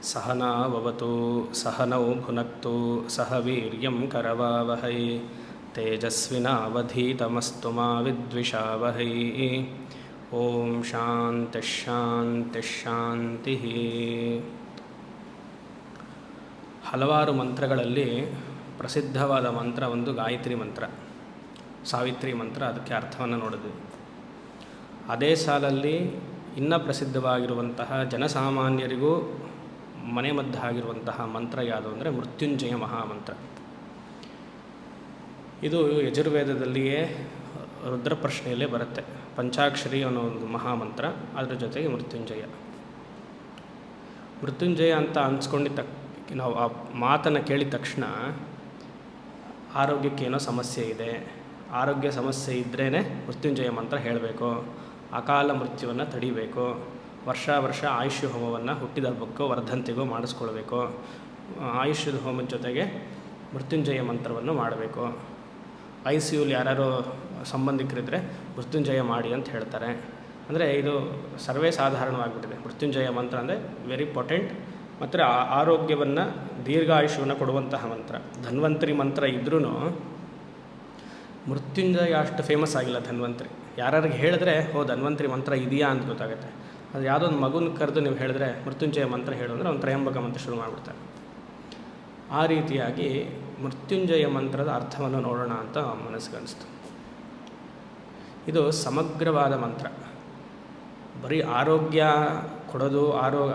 सहनाववतु सहनौ भुनक्तु सह वीर्यं करवावहै तेजस्विनावधीतमस्तु मा विद्विषावहै। ಓಂ ಶಾಂತಿ ಶಾಂತಿ ಶಾಂತಿ. ಹಲವಾರು ಮಂತ್ರಗಳಲ್ಲಿ ಪ್ರಸಿದ್ಧವಾದ ಮಂತ್ರ ಒಂದು ಗಾಯತ್ರಿ ಮಂತ್ರ, ಸಾವಿತ್ರಿ ಮಂತ್ರ. ಅದಕ್ಕೆ ಅರ್ಥವನ್ನು ನೋಡಿದ್ವಿ. ಅದೇ ಸಾಲಲ್ಲಿ ಇನ್ನೂ ಪ್ರಸಿದ್ಧವಾಗಿರುವಂತಹ ಜನಸಾಮಾನ್ಯರಿಗೂ ಮನೆಮದ್ದಾಗಿರುವಂತಹ ಮಂತ್ರ ಯಾವುದು ಅಂದರೆ ಮೃತ್ಯುಂಜಯ ಮಹಾಮಂತ್ರ. ಇದು ಯಜುರ್ವೇದದಲ್ಲಿಯೇ ರುದ್ರ ಪ್ರಶ್ನೆಯಲ್ಲೇ ಬರುತ್ತೆ. ಪಂಚಾಕ್ಷರಿ ಅನ್ನೋ ಒಂದು ಮಹಾಮಂತ್ರ, ಅದರ ಜೊತೆಗೆ ಮೃತ್ಯುಂಜಯ. ಮೃತ್ಯುಂಜಯ ಅಂತ ಅನ್ಸ್ಕೊಂಡಿದ್ದ ನಾವು ಆ ಮಾತನ್ನು ಕೇಳಿದ ತಕ್ಷಣ ಆರೋಗ್ಯಕ್ಕೇನೋ ಸಮಸ್ಯೆ ಇದೆ, ಆರೋಗ್ಯ ಸಮಸ್ಯೆ ಇದ್ರೇ ಮೃತ್ಯುಂಜಯ ಮಂತ್ರ ಹೇಳಬೇಕು, ಅಕಾಲ ಮೃತ್ಯುವನ್ನು ತಡಿಬೇಕು, ವರ್ಷ ವರ್ಷ ಆಯುಷ್ಯ ಹೋಮವನ್ನು ಹುಟ್ಟಿದ ಹಬ್ಬಕ್ಕೋ ವರ್ಧಂತಿಗೋ ಮಾಡಿಸ್ಕೊಳ್ಬೇಕು, ಆಯುಷ್ಯದ ಹೋಮದ ಜೊತೆಗೆ ಮೃತ್ಯುಂಜಯ ಮಂತ್ರವನ್ನು ಮಾಡಬೇಕು, ICUಲಿ ಯಾರ್ಯಾರೋ ಸಂಬಂಧಿಕರಿದ್ದರೆ ಮೃತ್ಯುಂಜಯ ಮಾಡಿ ಅಂತ ಹೇಳ್ತಾರೆ. ಅಂದರೆ ಇದು ಸರ್ವೇ ಸಾಧಾರಣವಾಗಿಬಿಟ್ಟಿದೆ. ಮೃತ್ಯುಂಜಯ ಮಂತ್ರ ಅಂದರೆ ವೆರಿ ಪೊಟೆಂಟ್ ಮತ್ತು ಆರೋಗ್ಯವನ್ನು ದೀರ್ಘಾಯುಷ್ಯವನ್ನು ಕೊಡುವಂತಹ ಮಂತ್ರ. ಧನ್ವಂತರಿ ಮಂತ್ರ ಇದ್ರೂ ಮೃತ್ಯುಂಜಯ ಅಷ್ಟು ಫೇಮಸ್ ಆಗಿಲ್ಲ. ಧನ್ವಂತರಿ ಯಾರಿಗೆ ಹೇಳಿದ್ರೆ ಧನ್ವಂತರಿ ಮಂತ್ರ ಇದೆಯಾ ಅಂತ ಗೊತ್ತಾಗುತ್ತೆ. ಅದು ಯಾವುದೋ ಒಂದು ಮಗುನ ಕರೆದು ನೀವು ಹೇಳಿದ್ರೆ ಮೃತ್ಯುಂಜಯ ಮಂತ್ರ ಹೇಳು ಅಂದರೆ ಅವ್ನು ತ್ರಯಂಬಕ ಮಂತ್ರ ಶುರು ಮಾಡಿಬಿಡ್ತಾರೆ. ಆ ರೀತಿಯಾಗಿ ಮೃತ್ಯುಂಜಯ ಮಂತ್ರದ ಅರ್ಥವನ್ನು ನೋಡೋಣ ಅಂತ ಮನಸ್ಸಿಗೆ ಅನಿಸ್ತು. ಇದು ಸಮಗ್ರವಾದ ಮಂತ್ರ. ಬರೀ ಆರೋಗ್ಯ ಕೊಡೋದು,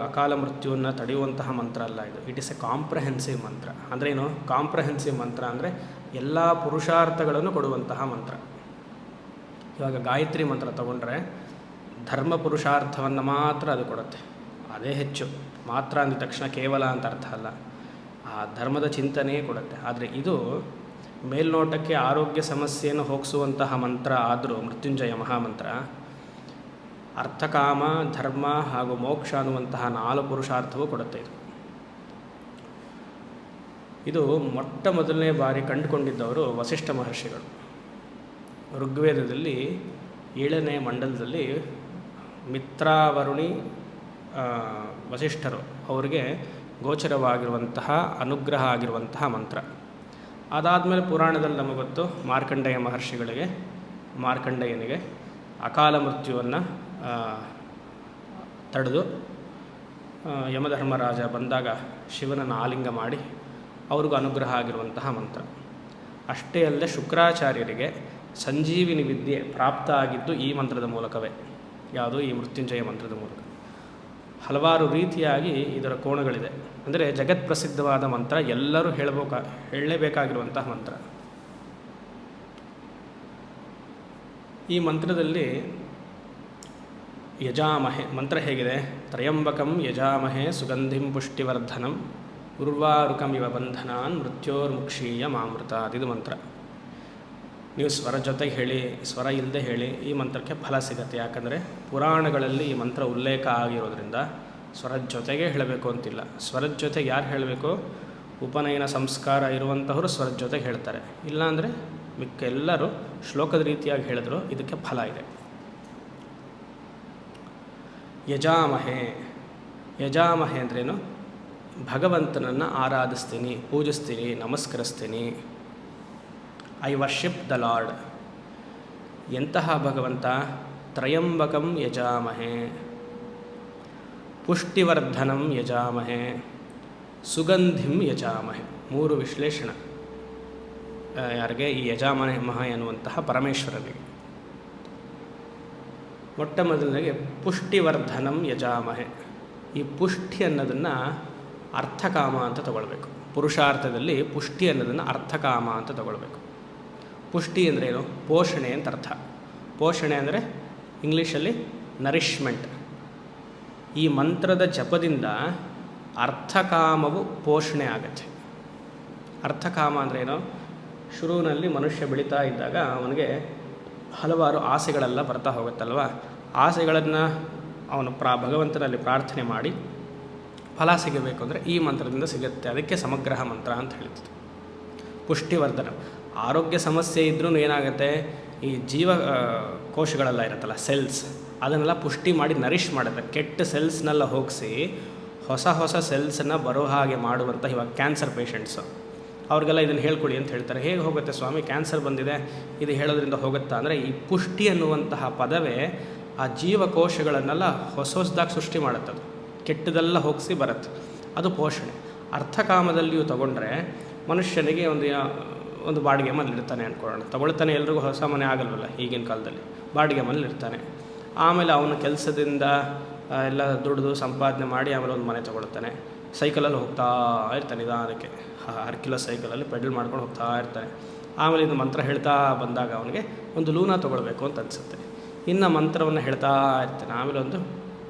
ಅಕಾಲ ಮೃತ್ಯುವನ್ನು ತಡೆಯುವಂತಹ ಮಂತ್ರ ಅಲ್ಲ ಇದು. ಇಟ್ ಈಸ್ ಎ ಕಾಂಪ್ರಹೆನ್ಸಿವ್ ಮಂತ್ರ. ಅಂದರೆ ಏನು ಕಾಂಪ್ರಹೆನ್ಸಿವ್ ಮಂತ್ರ ಅಂದರೆ ಎಲ್ಲ ಪುರುಷಾರ್ಥಗಳನ್ನು ಕೊಡುವಂತಹ ಮಂತ್ರ. ಇವಾಗ ಗಾಯತ್ರಿ ಮಂತ್ರ ತಗೊಂಡ್ರೆ ಧರ್ಮ ಪುರುಷಾರ್ಥವನ್ನು ಮಾತ್ರ ಅದು ಕೊಡುತ್ತೆ. ಅದೇ ಹೆಚ್ಚು. ಮಾತ್ರ ಅಂದ ತಕ್ಷಣ ಕೇವಲ ಅಂತ ಅರ್ಥ ಅಲ್ಲ, ಆ ಧರ್ಮದ ಚಿಂತನೆಯೇ ಕೊಡುತ್ತೆ. ಆದರೆ ಇದು ಮೇಲ್ನೋಟಕ್ಕೆ ಆರೋಗ್ಯ ಸಮಸ್ಯೆಯನ್ನು ಹೋಗಿಸುವಂತಹ ಮಂತ್ರ ಆದರೂ ಮೃತ್ಯುಂಜಯ ಮಹಾಮಂತ್ರ ಅರ್ಥಕಾಮ, ಧರ್ಮ ಹಾಗೂ ಮೋಕ್ಷ ಅನ್ನುವಂತಹ 4 ಪುರುಷಾರ್ಥವೂ ಕೊಡುತ್ತೆ. ಇದು ಮೊಟ್ಟ ಮೊದಲನೇ ಬಾರಿ ಕಂಡುಕೊಂಡಿದ್ದವರು ವಸಿಷ್ಠ ಮಹರ್ಷಿಗಳು. ಋಗ್ವೇದದಲ್ಲಿ 7ನೇ ಮಂಡಲದಲ್ಲಿ ಮಿತ್ರಾವರುಣಿ ವಸಿಷ್ಠರು ಅವರಿಗೆ ಗೋಚರವಾಗಿರುವಂತಹ ಅನುಗ್ರಹ ಆಗಿರುವಂತಹ ಮಂತ್ರ. ಅದಾದಮೇಲೆ ಪುರಾಣದಲ್ಲಿ ನಮಗೆ ಗೊತ್ತು, ಮಾರ್ಕಂಡೇಯನಿಗೆ ಅಕಾಲ ಮೃತ್ಯುವನ್ನು ತಡೆದು ಯಮಧರ್ಮರಾಜ ಬಂದಾಗ ಶಿವನನ್ನು ಆಲಿಂಗ ಮಾಡಿ ಅವ್ರಿಗೂ ಅನುಗ್ರಹ ಆಗಿರುವಂತಹ ಮಂತ್ರ. ಅಷ್ಟೇ ಅಲ್ಲದೆ ಶುಕ್ರಾಚಾರ್ಯರಿಗೆ ಸಂಜೀವಿನಿ ವಿದ್ಯೆ ಪ್ರಾಪ್ತ ಆಗಿದ್ದು ಈ ಮಂತ್ರದ ಮೂಲಕವೇ. ಯಾವುದು? ಈ ಮೃತ್ಯುಂಜಯ ಮಂತ್ರದ ಮೂಲಕ. ಹಲವಾರು ರೀತಿಯಾಗಿ ಇದರ ಕೋಣಗಳಿದೆ. ಅಂದರೆ ಜಗತ್ಪ್ರಸಿದ್ಧವಾದ ಮಂತ್ರ, ಎಲ್ಲರೂ ಹೇಳಲೇಬೇಕಾಗಿರುವಂತಹ ಮಂತ್ರ. ಈ ಮಂತ್ರದಲ್ಲಿ ಯಜಾಮಹೆ ಮಂತ್ರ ಹೇಗಿದೆ? ತ್ರಯಂಬಕಂ ಯಜಾಮಹೆ ಸುಗಂಧಿಂ ಪುಷ್ಟಿವರ್ಧನಂ ಉರ್ವಾರುಕಮಿವ ಬಂಧನಾನ್ ಮೃತ್ಯೋರ್ಮುಕ್ಷೀಯ ಮಾಮೃತ. ಇದು ಮಂತ್ರ. ನೀವು ಸ್ವರ ಜೊತೆಗೆ ಹೇಳಿ, ಸ್ವರ ಇಲ್ಲದೆ ಹೇಳಿ, ಈ ಮಂತ್ರಕ್ಕೆ ಫಲ ಸಿಗುತ್ತೆ. ಯಾಕಂದರೆ ಪುರಾಣಗಳಲ್ಲಿ ಈ ಮಂತ್ರ ಉಲ್ಲೇಖ ಆಗಿರೋದ್ರಿಂದ ಸ್ವರದ ಜೊತೆಗೆ ಹೇಳಬೇಕು ಅಂತಿಲ್ಲ. ಸ್ವರದ ಜೊತೆಗೆ ಯಾರು ಹೇಳಬೇಕು? ಉಪನಯನ ಸಂಸ್ಕಾರ ಇರುವಂತಹವರು ಸ್ವರದ ಜೊತೆಗೆ ಹೇಳ್ತಾರೆ. ಇಲ್ಲಾಂದರೆ ಮಿಕ್ಕ ಎಲ್ಲರೂ ಶ್ಲೋಕದ ರೀತಿಯಾಗಿ ಹೇಳಿದ್ರು ಇದಕ್ಕೆ ಫಲ ಇದೆ. ಯಜಾಮಹೆ. ಯಜಾಮಹೆ ಅಂದ್ರೇನು? ಭಗವಂತನನ್ನು ಆರಾಧಿಸ್ತೀನಿ, ಪೂಜಿಸ್ತೀನಿ, ನಮಸ್ಕರಿಸ್ತೀನಿ. I worship the lord. ಎಂತಹ ಭಗವಂತ? ತ್ರಯಂಬಕಂ ಯಜಾಮಹೆ, ಪುಷ್ಟಿವರ್ಧನಂ ಯಜಾಮಹೆ, ಸುಗಂಧಿಂ ಯಜಾಮಹೆ. 3 ವಿಶ್ಲೇಷಣೆ ಯಾರಿಗೆ? ಈ ಯಜಾಮಹ ಎನ್ನುವಂತಹ ಪರಮೇಶ್ವರನಿಗೆ. ಮೊಟ್ಟ ಮೊದಲನೆಗೆ ಪುಷ್ಟಿವರ್ಧನಂ ಯಜಾಮಹೆ. ಈ ಪುಷ್ಟಿ ಅನ್ನೋದನ್ನು ಅರ್ಥಕಾಮ ಅಂತ ತಗೊಳ್ಬೇಕು. ಪುರುಷಾರ್ಥದಲ್ಲಿ ಪುಷ್ಟಿ ಅನ್ನೋದನ್ನು ಅರ್ಥಕಾಮ ಅಂತ ತಗೊಳ್ಬೇಕು. ಪುಷ್ಟಿ ಅಂದ್ರೇನು? ಪೋಷಣೆ ಅಂತ ಅರ್ಥ. ಪೋಷಣೆ ಅಂದರೆ ಇಂಗ್ಲೀಷಲ್ಲಿ ನರಿಷ್ಮೆಂಟ್. ಈ ಮಂತ್ರದ ಜಪದಿಂದ ಅರ್ಥಕಾಮವು ಪೋಷಣೆ ಆಗುತ್ತೆ. ಅರ್ಥಕಾಮ ಅಂದ್ರೇನು? ಶುರುವಿನಲ್ಲಿ ಮನುಷ್ಯ ಬೆಳೀತಾ ಇದ್ದಾಗ ಅವನಿಗೆ ಹಲವಾರು ಆಸೆಗಳೆಲ್ಲ ಬರ್ತಾ ಹೋಗುತ್ತಲ್ವ. ಆಸೆಗಳನ್ನು ಅವನು ಭಗವಂತನಲ್ಲಿ ಪ್ರಾರ್ಥನೆ ಮಾಡಿ ಫಲ ಸಿಗಬೇಕು ಅಂದರೆ ಈ ಮಂತ್ರದಿಂದ ಸಿಗುತ್ತೆ. ಅದಕ್ಕೆ ಸಮಗ್ರಹ ಮಂತ್ರ ಅಂತ ಹೇಳ್ತಿದ್ದೆ. ಪುಷ್ಟಿವರ್ಧನ. ಆರೋಗ್ಯ ಸಮಸ್ಯೆ ಇದ್ರೂ ಏನಾಗುತ್ತೆ? ಈ ಜೀವ ಕೋಶಗಳೆಲ್ಲ ಇರುತ್ತಲ್ಲ, ಸೆಲ್ಸ್, ಅದನ್ನೆಲ್ಲ ಪುಷ್ಟಿ ಮಾಡಿ ನರಿಷ್ ಮಾಡುತ್ತೆ. ಕೆಟ್ಟ ಸೆಲ್ಸ್ನೆಲ್ಲ ಹೋಗಿಸಿ ಹೊಸ ಹೊಸ ಸೆಲ್ಸನ್ನು ಬರೋ ಹಾಗೆ ಮಾಡುವಂಥ ಇವಾಗ ಕ್ಯಾನ್ಸರ್ ಪೇಷಂಟ್ಸು ಅವ್ರಿಗೆಲ್ಲ ಇದನ್ನು ಹೇಳ್ಕೊಡಿ ಅಂತ ಹೇಳ್ತಾರೆ. ಹೇಗೆ ಹೋಗುತ್ತೆ ಸ್ವಾಮಿ, ಕ್ಯಾನ್ಸರ್ ಬಂದಿದೆ, ಇದು ಹೇಳೋದ್ರಿಂದ ಹೋಗುತ್ತಾ ಅಂದರೆ, ಈ ಪುಷ್ಟಿ ಅನ್ನುವಂತಹ ಪದವೇ ಆ ಜೀವಕೋಶಗಳನ್ನೆಲ್ಲ ಹೊಸದಾಗಿ ಸೃಷ್ಟಿ ಮಾಡುತ್ತದು, ಕೆಟ್ಟದೆಲ್ಲ ಹೋಗಿಸಿ ಬರುತ್ತೆ, ಅದು ಪೋಷಣೆ. ಅರ್ಥಕಾಮದಲ್ಲಿಯೂ ತಗೊಂಡ್ರೆ ಮನುಷ್ಯನಿಗೆ ಒಂದು ಬಾಡಿಗೆ ಮನೇಲಿರ್ತಾನೆ ಅಂದ್ಕೊಳ್ಳೋಣ, ತಗೊಳ್ತಾನೆ, ಎಲ್ರಿಗೂ ಹೊಸ ಮನೆ ಆಗಲ್ವಲ್ಲ ಈಗಿನ ಕಾಲದಲ್ಲಿ, ಬಾಡಿಗೆ ಮನೇಲಿರ್ತಾನೆ. ಆಮೇಲೆ ಅವನ ಕೆಲಸದಿಂದ ಎಲ್ಲ ದುಡಿದು ಸಂಪಾದನೆ ಮಾಡಿ ಆಮೇಲೆ ಒಂದು ಮನೆ ತೊಗೊಳ್ತಾನೆ. ಸೈಕಲಲ್ಲಿ ಹೋಗ್ತಾ ಇರ್ತಾನೆ, ನಿಧಾನಕ್ಕೆ 6 ಕಿಲೋ ಸೈಕಲಲ್ಲಿ ಪೆಡಲ್ ಮಾಡ್ಕೊಂಡು ಹೋಗ್ತಾ ಇರ್ತಾನೆ. ಆಮೇಲೆ ಇದು ಮಂತ್ರ ಹೇಳ್ತಾ ಬಂದಾಗ ಅವನಿಗೆ ಒಂದು ಲೂನಾ ತೊಗೊಳ್ಬೇಕು ಅಂತ ಅನಿಸುತ್ತೆ. ಇನ್ನು ಮಂತ್ರವನ್ನು ಹೇಳ್ತಾ ಇರ್ತಾನೆ, ಆಮೇಲೆ ಒಂದು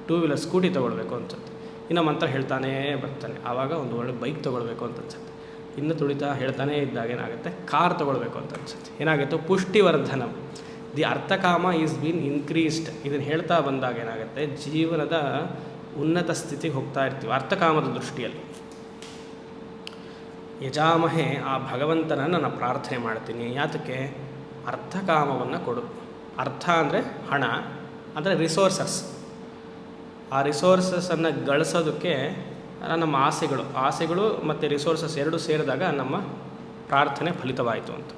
2 ವೀಲರ್ ಸ್ಕೂಟಿ ತೊಗೊಳ್ಬೇಕು ಅನಿಸುತ್ತೆ. ಇನ್ನು ಮಂತ್ರ ಹೇಳ್ತಾನೇ ಬರ್ತಾನೆ, ಆವಾಗ ಒಂದು ಒಳ್ಳೆ ಬೈಕ್ ತೊಗೊಳ್ಬೇಕು ಅಂತ ಅನಿಸುತ್ತೆ. ಇನ್ನು ತುಳಿತಾ ಹೇಳ್ತಾನೇ ಇದ್ದಾಗ ಏನಾಗುತ್ತೆ, ಕಾರ್ ತೊಗೊಳ್ಬೇಕು ಅಂತ ಅನಿಸುತ್ತೆ. ಏನಾಗುತ್ತೆ, ಪುಷ್ಟಿವರ್ಧನ, ದಿ ಅರ್ಥಕಾಮ ಈಸ್ ಬೀನ್ ಇನ್ಕ್ರೀಸ್ಡ್. ಇದನ್ನು ಹೇಳ್ತಾ ಬಂದಾಗ ಏನಾಗುತ್ತೆ, ಜೀವನದ ಉನ್ನತ ಸ್ಥಿತಿಗೆ ಹೋಗ್ತಾ ಇರ್ತೀವಿ ಅರ್ಥಕಾಮದ ದೃಷ್ಟಿಯಲ್ಲಿ. ಯಜಾಮಹೆ, ಆ ಭಗವಂತನನ್ನು ನಾನು ಪ್ರಾರ್ಥನೆ ಮಾಡ್ತೀನಿ. ಯಾತಕ್ಕೆ? ಅರ್ಥಕಾಮವನ್ನು ಕೊಡು. ಅರ್ಥ ಅಂದರೆ ಹಣ, ಅಂದರೆ ರಿಸೋರ್ಸಸ್. ಆ ರಿಸೋರ್ಸಸನ್ನು ಗಳಿಸೋದಕ್ಕೆ ನಮ್ಮ ಆಸೆಗಳು ಮತ್ತು ರಿಸೋರ್ಸಸ್ ಎರಡೂ ಸೇರಿದಾಗ ನಮ್ಮ ಪ್ರಾರ್ಥನೆ ಫಲಿತವಾಯಿತು ಅಂತ.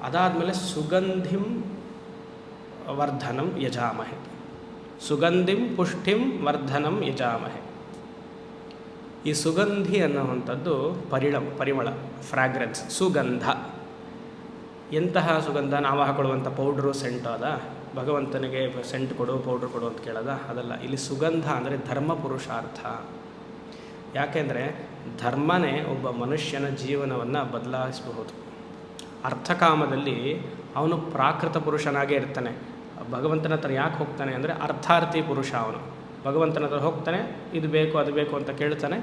ಅದಾದಮೇಲೆ ಸುಗಂಧಿಂ ವರ್ಧನಂ ಯಜಾಮಹೆ, ಸುಗಂಧಿಂ ಪುಷ್ಟಿಂ ವರ್ಧನಂ ಯಜಾಮಹೆ. ಈ ಸುಗಂಧಿ ಅನ್ನುವಂಥದ್ದು ಪರಿಮಳ, ಫ್ರಾಗ್ರೆನ್ಸ್, ಸುಗಂಧ. ಎಂತಹ ಸುಗಂಧ? ನಾವು ಹಾಕೊಳ್ಳುವಂಥ ಪೌಡ್ರು, ಸೆಂಟು ಅದ? ಭಗವಂತನಿಗೆ ಸೆಂಟ್ ಕೊಡು, ಪೌಡ್ರ್ ಕೊಡು ಅಂತ ಕೇಳೋದ? ಅದಲ್ಲ. ಇಲ್ಲಿ ಸುಗಂಧ ಅಂದರೆ ಧರ್ಮ ಪುರುಷಾರ್ಥ. ಯಾಕೆಂದರೆ ಧರ್ಮನೇ ಒಬ್ಬ ಮನುಷ್ಯನ ಜೀವನವನ್ನು ಬದಲಾಯಿಸಬಹುದು. ಅರ್ಥಕಾಮದಲ್ಲಿ ಅವನು ಪ್ರಾಕೃತ ಪುರುಷನಾಗೇ ಇರ್ತಾನೆ. ಭಗವಂತನ ಹತ್ರ ಯಾಕೆ ಹೋಗ್ತಾನೆ ಅಂದರೆ ಅರ್ಥಾರ್ಥಿ ಪುರುಷ ಅವನು. ಭಗವಂತನ ಹತ್ರ ಹೋಗ್ತಾನೆ, ಇದು ಬೇಕು ಅದು ಬೇಕು ಅಂತ ಕೇಳ್ತಾನೆ,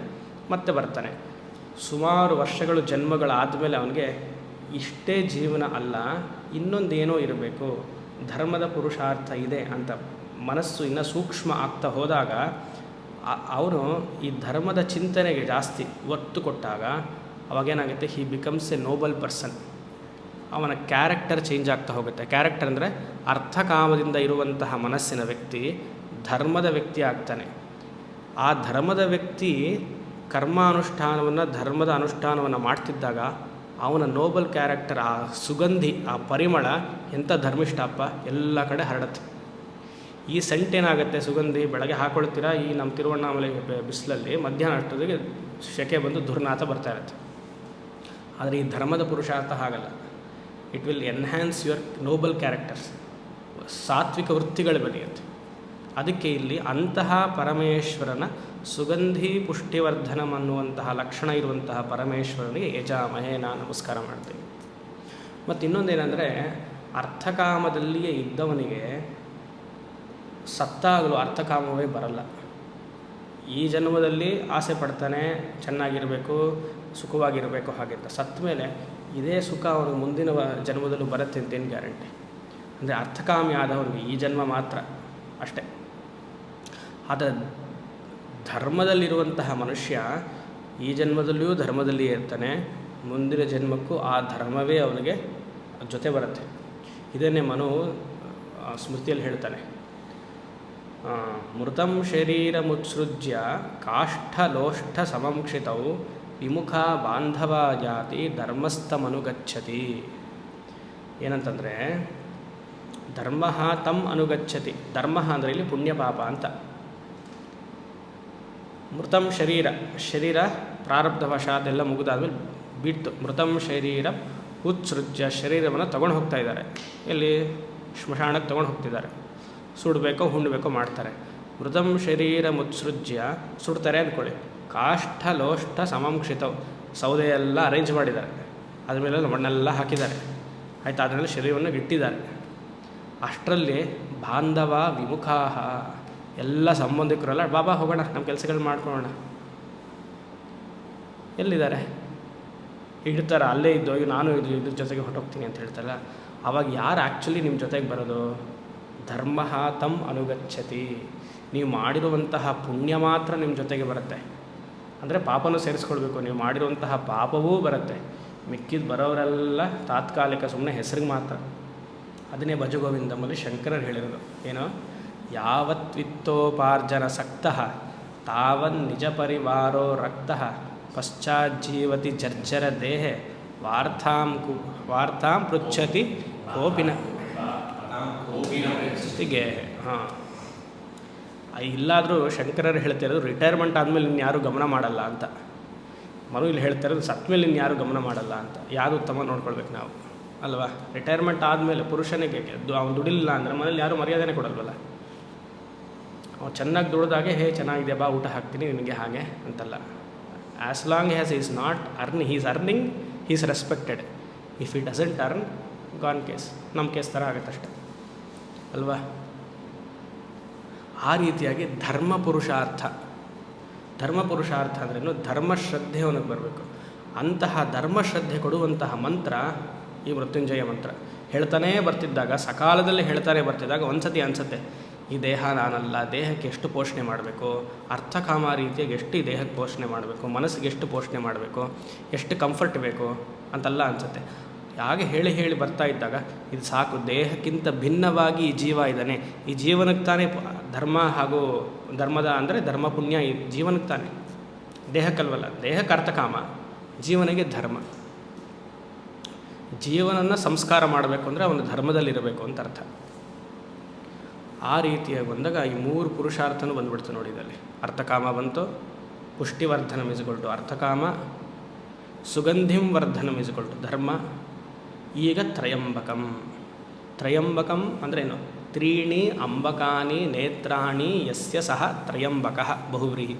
ಮತ್ತೆ ಬರ್ತಾನೆ. ಸುಮಾರು ವರ್ಷಗಳು ಜನ್ಮಗಳಾದಮೇಲೆ ಅವನಿಗೆ ಇಷ್ಟೇ ಜೀವನ ಅಲ್ಲ, ಇನ್ನೊಂದೇನೋ ಇರಬೇಕು, ಧರ್ಮದ ಪುರುಷಾರ್ಥ ಇದೆ ಅಂತ ಮನಸ್ಸು ಇನ್ನೂ ಸೂಕ್ಷ್ಮ ಆಗ್ತಾ ಹೋದಾಗ ಅವನು ಈ ಧರ್ಮದ ಚಿಂತನೆಗೆ ಜಾಸ್ತಿ ಒತ್ತು ಕೊಟ್ಟಾಗ ಅವಾಗೇನಾಗುತ್ತೆ, he becomes a noble person. ಅವನ ಕ್ಯಾರೆಕ್ಟರ್ ಚೇಂಜ್ ಆಗ್ತಾ ಹೋಗುತ್ತೆ. ಕ್ಯಾರೆಕ್ಟರ್ ಅಂದರೆ ಅರ್ಥಕಾಮದಿಂದ ಇರುವಂತಹ ಮನಸ್ಸಿನ ವ್ಯಕ್ತಿ ಧರ್ಮದ ವ್ಯಕ್ತಿ ಆಗ್ತಾನೆ. ಆ ಧರ್ಮದ ವ್ಯಕ್ತಿ ಧರ್ಮದ ಅನುಷ್ಠಾನವನ್ನು ಮಾಡ್ತಿದ್ದಾಗ ಅವನ ನೋಬಲ್ ಕ್ಯಾರೆಕ್ಟರ್, ಆ ಸುಗಂಧಿ, ಆ ಪರಿಮಳ ಎಂಥ ಧರ್ಮಿಷ್ಠಪ್ಪ ಎಲ್ಲ ಕಡೆ ಹರಡುತ್ತೆ. ಈ ಸೆಂಟ್ ಏನಾಗುತ್ತೆ, ಸುಗಂಧಿ ಬೆಳಗ್ಗೆ ಹಾಕೊಳ್ತೀರಾ, ಈ ನಮ್ಮ ತಿರುವಣ್ಣಾಮಲೆ ಬಿಸಿಲಲ್ಲಿ ಮಧ್ಯಾಹ್ನ ಅಷ್ಟೊತ್ತಿಗೆ ಸೆಕೆ ಬಂದು ದುರ್ನಾತ ಬರ್ತಾ ಇರುತ್ತೆ. ಆದರೆ ಈ ಧರ್ಮದ ಪುರುಷಾರ್ಥ ಹಾಗಲ್ಲ. It will enhance your noble characters, ಸಾತ್ವಿಕ ವೃತ್ತಿಗಳು ಬೆಳೆಯುತ್ತೆ. ಅದಕ್ಕೆ ಇಲ್ಲಿ ಅಂತಹ ಪರಮೇಶ್ವರನ ಸುಗಂಧಿ ಪುಷ್ಟಿವರ್ಧನಂ ಅನ್ನುವಂತಹ ಲಕ್ಷಣ ಇರುವಂತಹ ಪರಮೇಶ್ವರನಿಗೆ ಯಜಾಮಹೆ ನಾನು ನಮಸ್ಕಾರ ಮಾಡ್ತೀನಿ. ಮತ್ತು ಇನ್ನೊಂದೇನೆಂದರೆ, ಅರ್ಥಕಾಮದಲ್ಲಿಯೇ ಇದ್ದವನಿಗೆ ಸತ್ತಾಗಲೂ ಅರ್ಥಕಾಮವೇ ಬರಲ್ಲ. ಈ ಜನ್ಮದಲ್ಲಿ ಆಸೆ ಪಡ್ತಾನೆ, ಚೆನ್ನಾಗಿರಬೇಕು, ಸುಖವಾಗಿರಬೇಕು ಹಾಗೆಂತ. ಸತ್ತ ಮೇಲೆ ಇದೇ ಸುಖ ಅವನಿಗೆ ಮುಂದಿನ ಜನ್ಮದಲ್ಲೂ ಬರುತ್ತೆ ಅಂತೇನು ಗ್ಯಾರಂಟಿ? ಅಂದರೆ ಅರ್ಥಕಾಮಿ ಆದವನಿಗೆ ಈ ಜನ್ಮ ಮಾತ್ರ ಅಷ್ಟೇ. ಆದರೆ ಧರ್ಮದಲ್ಲಿರುವಂತಹ ಮನುಷ್ಯ ಈ ಜನ್ಮದಲ್ಲಿಯೂ ಧರ್ಮದಲ್ಲಿಯೇ ಇರ್ತಾನೆ, ಮುಂದಿನ ಜನ್ಮಕ್ಕೂ ಆ ಧರ್ಮವೇ ಅವನಿಗೆ ಜೊತೆ ಬರುತ್ತೆ. ಇದನ್ನೇ ಮನು ಸ್ಮೃತಿಯಲ್ಲಿ ಹೇಳ್ತಾನೆ, ಮೃತಂ ಶರೀರ ಮುತ್ಸೃಜ್ಯ ಕಾಷ್ಠಲೋಷ್ಠ ಸಮಂಕ್ಷಿತೌ ವಿಮುಖ ಬಾಂಧವ ಜಾತಿ ಧರ್ಮಸ್ಥಮನುಗಚ್ಚತಿ. ಏನಂತಂದರೆ, ಧರ್ಮ ತಮ್ ಅನುಗಚ್ಚತಿ. ಧರ್ಮ ಅಂದರೆ ಇಲ್ಲಿ ಪುಣ್ಯ ಪಾಪ ಅಂತ. ಮೃತಂ ಶರೀರ ಪ್ರಾರಬ್ಧವಶಾತ್ ಎಲ್ಲ ಮುಗಿದಾದ್ಮೇಲೆ ಬಿಟ್ಟು ಮೃತಂ ಶರೀರ ಉತ್ಸೃಜ್ಯ, ಶರೀರವನ್ನು ತೊಗೊಂಡು ಹೋಗ್ತಾ ಇದ್ದಾರೆ. ಎಲ್ಲಿ? ಸ್ಮಶಾನಕ್ಕೆ ತೊಗೊಂಡು ಹೋಗ್ತಿದ್ದಾರೆ. ಸುಡಬೇಕೋ ಹುಣ್ಣಬೇಕೋ ಮಾಡ್ತಾರೆ. ಮೃತಂ ಶರೀರ ಮುತ್ಸೃಜ್ಯ, ಸುಡ್ತಾರೆ ಅಂದ್ಕೊಳ್ಳಿ. ಕಾಷ್ಠ ಲೋಷ್ಠ ಸಮಂಕ್ಷಿತವು, ಸೌದೆ ಎಲ್ಲ ಅರೇಂಜ್ ಮಾಡಿದ್ದಾರೆ, ಅದ್ರ ಮೇಲೆ ಮಣ್ಣೆಲ್ಲ ಹಾಕಿದ್ದಾರೆ, ಆಯಿತು. ಅದರಲ್ಲಿ ಶರೀರವನ್ನು ಇಟ್ಟಿದ್ದಾರೆ. ಅಷ್ಟರಲ್ಲಿ ಬಾಂಧವ ವಿಮುಖಾಹ, ಎಲ್ಲ ಸಂಬಂಧಿಕರಲ್ಲ, ಬಾಬಾ ಹೋಗೋಣ, ನಮ್ಮ ಕೆಲಸಗಳು ಮಾಡ್ಕೊಳ್ಳೋಣ, ಎಲ್ಲಿದ್ದಾರೆ? ಇಡ್ತಾರೆ, ಅಲ್ಲೇ ಇದ್ದು ಈಗ ನಾನು ಇದ್ರ ಜೊತೆಗೆ ಹೊರಟೋಗ್ತೀನಿ ಅಂತ ಹೇಳ್ತಾರಲ್ಲ, ಆವಾಗ ಯಾರು ಆ್ಯಕ್ಚುಲಿ ನಿಮ್ಮ ಜೊತೆಗೆ ಬರೋದು? ಧರ್ಮ ತಮ್ ಅನುಗಚ್ಚತಿ. ನೀವು ಮಾಡಿರುವಂತಹ ಪುಣ್ಯ ಮಾತ್ರ ನಿಮ್ಮ ಜೊತೆಗೆ ಬರುತ್ತೆ. ಅಂದರೆ ಪಾಪನೂ ಸೇರಿಸ್ಕೊಳ್ಬೇಕು, ನೀವು ಮಾಡಿರುವಂತಹ ಪಾಪವೂ ಬರುತ್ತೆ. ಮಿಕ್ಕಿದ್ದು ಬರೋರೆಲ್ಲ ತಾತ್ಕಾಲಿಕ, ಸುಮ್ಮನೆ ಹೆಸರಿಗೆ ಮಾತ್ರ. ಅದನ್ನೇ ಭಜಗೋವಿಂದಮಲ್ಲಿ ಶಂಕರರು ಹೇಳಿರೋದು. ಏನೋ, ಯಾವತ್ ವಿತ್ತೋಪಾರ್ಜನ ಸಕ್ತಃ ತಾವನ್ ನಿಜ ಪರಿವಾರೋ ರಕ್ತಃ ಪಶ್ಚಾಜ್ಜೀವತಿ ಜರ್ಜರ ದೇಹೆ ವಾರ್ತಾಂ ಪೃಚ್ಛತಿ ಕೋಪಿನ ಗೇಹೆ. ಹಾಂ, ಇಲ್ಲಾದರೂ ಶಂಕರರು ಹೇಳ್ತಿರೋದು ರಿಟೈರ್ಮೆಂಟ್ ಆದಮೇಲೆ ಇನ್ಯಾರೂ ಗಮನ ಮಾಡಲ್ಲ ಅಂತ. ಮನು ಇಲ್ಲಿ ಹೇಳ್ತಾ ಇರೋದು ಸತ್ತ ಮೇಲೆ ಇನ್ಯಾರೂ ಗಮನ ಮಾಡಲ್ಲ ಅಂತ. ಯಾವುದು ಉತ್ತಮ ನೋಡ್ಕೊಳ್ಬೇಕು ನಾವು ಅಲ್ವಾ? ರಿಟೈರ್ಮೆಂಟ್ ಆದಮೇಲೆ ಪುರುಷನಿಗೆ ಅವ್ನು ದುಡಿಲಿಲ್ಲ ಅಂದರೆ ಮನೇಲಿ ಯಾರೂ ಮರ್ಯಾದೆನೇ ಕೊಡಲ್ವಲ್ಲ. ಅವ್ನು ಚೆನ್ನಾಗಿ ದುಡ್ದಾಗೆ ಚೆನ್ನಾಗಿದೆ ಬಾ ಊಟ ಹಾಕ್ತೀನಿ ನಿನಗೆ ಹಾಗೆ ಅಂತಲ್ಲ. As long has is not is earning is respected. If it doesn't earn gone case, ನಮ್ಮ ಕೇಸ್ ಥರ ಆಗುತ್ತಷ್ಟೆ ಅಲ್ವಾ? ಆ ರೀತಿಯಾಗಿ ಧರ್ಮ ಪುರುಷಾರ್ಥ ಅಂದ್ರೇನು? ಧರ್ಮಶ್ರದ್ಧೆ ಅವನಿಗೆ ಬರಬೇಕು. ಅಂತಹ ಧರ್ಮಶ್ರದ್ಧೆ ಕೊಡುವಂತಹ ಮಂತ್ರ ಈ ಮೃತ್ಯುಂಜಯ ಮಂತ್ರ. ಹೇಳ್ತಾನೇ ಬರ್ತಿದ್ದಾಗ, ಸಕಾಲದಲ್ಲಿ ಹೇಳ್ತಾನೆ ಬರ್ತಿದ್ದಾಗ ಒಂದು ಸತಿ ಅನಿಸುತ್ತೆ, ಈ ದೇಹ ನಾನಲ್ಲ, ದೇಹಕ್ಕೆ ಎಷ್ಟು ಪೋಷಣೆ ಮಾಡಬೇಕು, ಅರ್ಥಕಾಮ ರೀತಿಯಾಗಿ ಎಷ್ಟು ಈ ದೇಹಕ್ಕೆ ಪೋಷಣೆ ಮಾಡಬೇಕು, ಮನಸ್ಸಿಗೆ ಎಷ್ಟು ಪೋಷಣೆ ಮಾಡಬೇಕು, ಎಷ್ಟು ಕಂಫರ್ಟ್ ಬೇಕು ಅಂತೆಲ್ಲ ಅನಿಸುತ್ತೆ. ಹಾಗೆ ಹೇಳಿ ಬರ್ತಾ ಇದ್ದಾಗ ಇದು ಸಾಕು, ದೇಹಕ್ಕಿಂತ ಭಿನ್ನವಾಗಿ ಈ ಜೀವ ಇದ್ದಾನೆ, ಈ ಜೀವನಕ್ಕೆ ತಾನೇ ಧರ್ಮ ಹಾಗೂ ಧರ್ಮದ ಅಂದರೆ ಧರ್ಮ ಪುಣ್ಯ ಈ ಜೀವನಕ್ಕೆ ತಾನೆ, ದೇಹಕ್ಕಲ್ವಲ್ಲ. ದೇಹಕ್ಕೆ ಅರ್ಥಕಾಮ, ಜೀವನಿಗೆ ಧರ್ಮ. ಜೀವನನ್ನು ಸಂಸ್ಕಾರ ಮಾಡಬೇಕು ಅಂದರೆ ಅವನು ಧರ್ಮದಲ್ಲಿರಬೇಕು ಅಂತ ಅರ್ಥ. ಆ ರೀತಿಯಾಗಿ ಬಂದಾಗ ಈ ಮೂರು ಪುರುಷಾರ್ಥನೂ ಬಂದ್ಬಿಡ್ತು ನೋಡಿ ಇದರಲ್ಲಿ. ಅರ್ಥಕಾಮ ಬಂತು, ಪುಷ್ಟಿವರ್ಧನ ಮಿಸ್ಕೊಳ್ತು ಅರ್ಥಕಾಮ, ಸುಗಂಧಿಂ ವರ್ಧನ ಮಿಸ್ಕೊಳ್ತು ಧರ್ಮ. ಈಗ ತ್ರಯಂಬಕಂ ಅಂದ್ರೇನು? ತ್ರೀಣಿ ಅಂಬಕಾನಿ ನೇತ್ರಾಣಿ ಯಸ್ಯ ಸಹ ತ್ರಯಂಬಕಃ ಬಹುವ್ರೀಹಿ.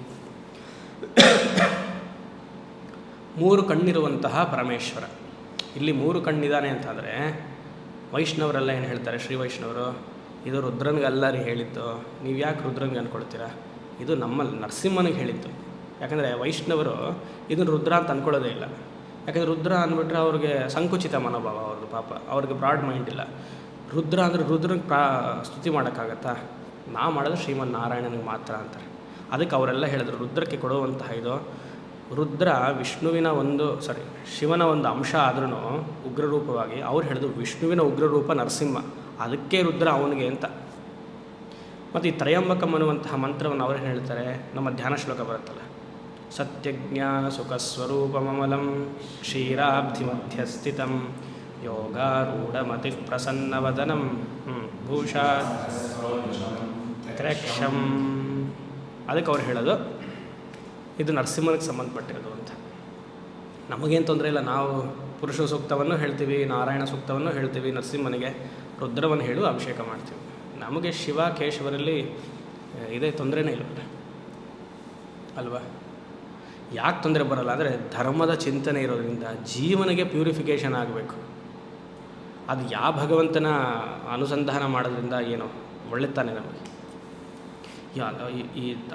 ಮೂರು ಕಣ್ಣಿರುವಂತಹ ಪರಮೇಶ್ವರ. ಇಲ್ಲಿ ಮೂರು ಕಣ್ಣಿದ್ದಾನೆ ಅಂತಂದರೆ ವೈಷ್ಣವರೆಲ್ಲ ಏನು ಹೇಳ್ತಾರೆ, ಶ್ರೀ ವೈಷ್ಣವರು, ಇದು ರುದ್ರನಿಗಲ್ಲ ರೀ ಹೇಳಿದ್ದು, ನೀವು ಯಾಕೆ ರುದ್ರನಿಗೆ ಅಂದ್ಕೊಳ್ತೀರಾ? ಇದು ನಮ್ಮಲ್ಲಿ ನರಸಿಂಹನಿಗೆ ಹೇಳಿದ್ದು. ಯಾಕಂದರೆ ವೈಷ್ಣವರು ಇದನ್ನು ರುದ್ರ ಅಂತ ಅಂದ್ಕೊಳ್ಳೋದೇ ಇಲ್ಲ. ಯಾಕಂದರೆ ರುದ್ರ ಅಂದ್ಬಿಟ್ರೆ ಅವ್ರಿಗೆ ಸಂಕುಚಿತ ಮನೋಭಾವ, ಅವ್ರದ್ದು ಪಾಪ, ಅವ್ರಿಗೆ ಬ್ರಾಡ್ ಮೈಂಡ್ ಇಲ್ಲ. ರುದ್ರ ಅಂದರೆ ರುದ್ರನಿಗೆ ಸ್ತುತಿ ಮಾಡೋಕ್ಕಾಗತ್ತಾ? ನಾ ಮಾಡೋದು ಶ್ರೀಮನ್ನಾರಾಯಣನಿಗೆ ಮಾತ್ರ ಅಂತಾರೆ. ಅದಕ್ಕೆ ಅವರೆಲ್ಲ ಹೇಳಿದ್ರು ರುದ್ರಕ್ಕೆ ಕೊಡುವಂತಹ ಇದು, ರುದ್ರ ವಿಷ್ಣುವಿನ ಶಿವನ ಒಂದು ಅಂಶ ಆದ್ರೂ ಉಗ್ರರೂಪವಾಗಿ, ಅವ್ರು ಹೇಳಿದ್ರು ವಿಷ್ಣುವಿನ ಉಗ್ರರೂಪ ನರಸಿಂಹ, ಅದಕ್ಕೆ ರುದ್ರ ಅವನಿಗೆ ಅಂತ. ಮತ್ತು ಈ ತ್ರಯಂಬಕಂ ಅನ್ನುವಂತಹ ಮಂತ್ರವನ್ನು ಅವ್ರೇನು ಹೇಳ್ತಾರೆ, ನಮ್ಮ ಧ್ಯಾನ ಶ್ಲೋಕ ಬರುತ್ತಲ್ಲ, ಸತ್ಯಜ್ಞಾನ ಸುಖಸ್ವರೂಪಮಮಲಂ ಕ್ಷೀರಾಬ್ಧಿ ಮಧ್ಯಸ್ಥಿತಂ ಯೋಗಾರೂಢಮತಿ ಪ್ರಸನ್ನವದನಂ ಭೂಷಾ ತ್ರಕ್ಷಂ. ಅದಕ್ಕೆ ಅವ್ರು ಹೇಳೋದು ಇದು ನರಸಿಂಹನಿಗೆ ಸಂಬಂಧಪಟ್ಟಿರೋದು ಅಂತ. ನಮಗೇನು ತೊಂದರೆ ಇಲ್ಲ, ನಾವು ಪುರುಷ ಸೂಕ್ತವನ್ನು ಹೇಳ್ತೀವಿ, ನಾರಾಯಣ ಸೂಕ್ತವನ್ನು ಹೇಳ್ತೀವಿ, ನರಸಿಂಹನಿಗೆ ರುದ್ರವನ್ನು ಹೇಳು ಅಭಿಷೇಕ ಮಾಡ್ತೀವಿ. ನಮಗೆ ಶಿವ ಕೇಶವರಲ್ಲಿ ಇದೇ ತೊಂದರೆನೇ ಇಲ್ಲವಲ್ಲ ಅಲ್ವಾ? ಯಾಕೆ ತೊಂದರೆ ಬರಲ್ಲ ಅಂದರೆ ಧರ್ಮದ ಚಿಂತನೆ ಇರೋದ್ರಿಂದ ಜೀವನಿಗೆ ಪ್ಯೂರಿಫಿಕೇಷನ್ ಆಗಬೇಕು. ಅದು ಯಾವ ಭಗವಂತನ ಅನುಸಂಧಾನ ಮಾಡೋದ್ರಿಂದ ಏನೋ ಒಳ್ಳೆತಾನೆ ನಮಗೆ.